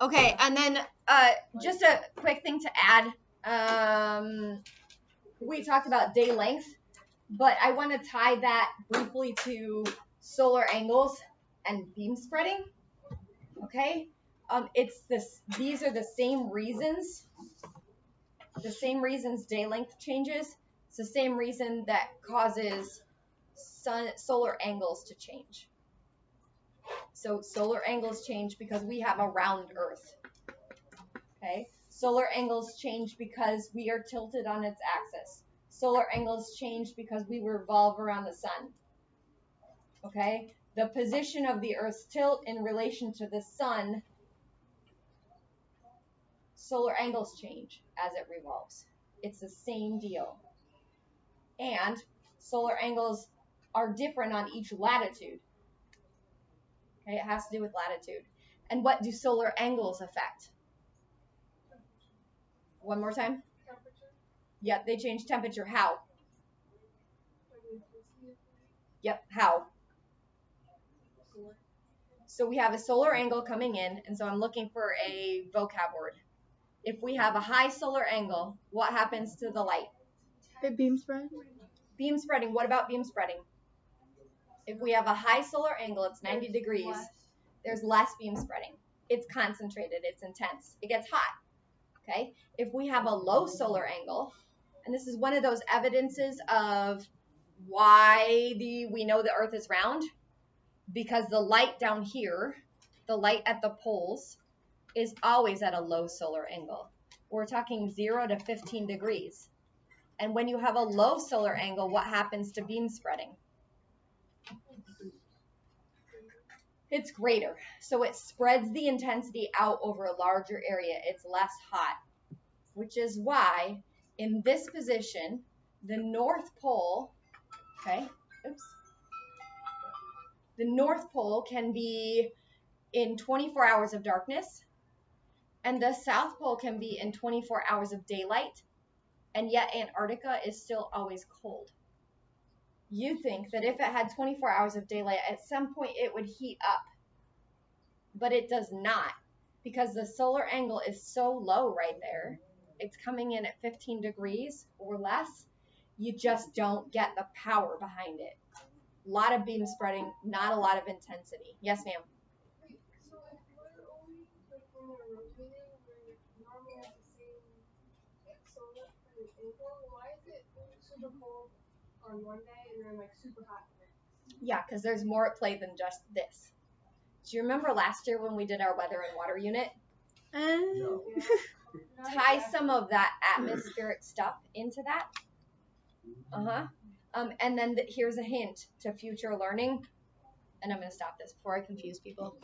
Okay, and then just a quick thing to add. We talked about day length, but I want to tie that briefly to solar angles and beam spreading. Okay, it's this. These are the same reasons. The same reasons day length changes. It's the same reason that causes solar angles to change. So solar angles change because we have a round Earth. Okay, solar angles change because we are tilted on its axis. Solar angles change because we revolve around the sun. Okay, the position of the Earth's tilt in relation to the sun, solar angles change as it revolves. It's the same deal. And solar angles are different on each latitude. Okay, it has to do with latitude. And what do solar angles affect? One more time. Temperature. Yep, they change temperature. How? Yep, how? So we have a solar angle coming in, and so I'm looking for a vocab word. If we have a high solar angle, what happens to the light? It beam spread. Beam spreading. What about beam spreading? If we have a high solar angle, it's 90 degrees, there's less beam spreading. It's concentrated, it's intense, it gets hot. Okay? If we have a low solar angle, and this is one of those evidences of why we know the Earth is round, because the light down here, the light at the poles, is always at a low solar angle. We're talking 0 to 15 degrees. And when you have a low solar angle, what happens to beam spreading? It's greater. So it spreads the intensity out over a larger area. It's less hot, which is why in this position, the North Pole, okay, the North Pole can be in 24 hours of darkness, and the South Pole can be in 24 hours of daylight, and yet Antarctica is still always cold. You think that if it had 24 hours of daylight, at some point it would heat up, but it does not, because the solar angle is so low right there. It's coming in at 15 degrees or less. You just don't get the power behind it. A lot of beam spreading, not a lot of intensity. Yes, ma'am? So if we're only like when we're rotating, we're normally at the same solar angle, why is it super cold on one day and then like super hot the next? Yeah, because there's more at play than just this. Do you remember last year when we did our weather and water unit? No. Tie some of that atmospheric stuff into that. And then here's a hint to future learning. And I'm going to stop this before I confuse people.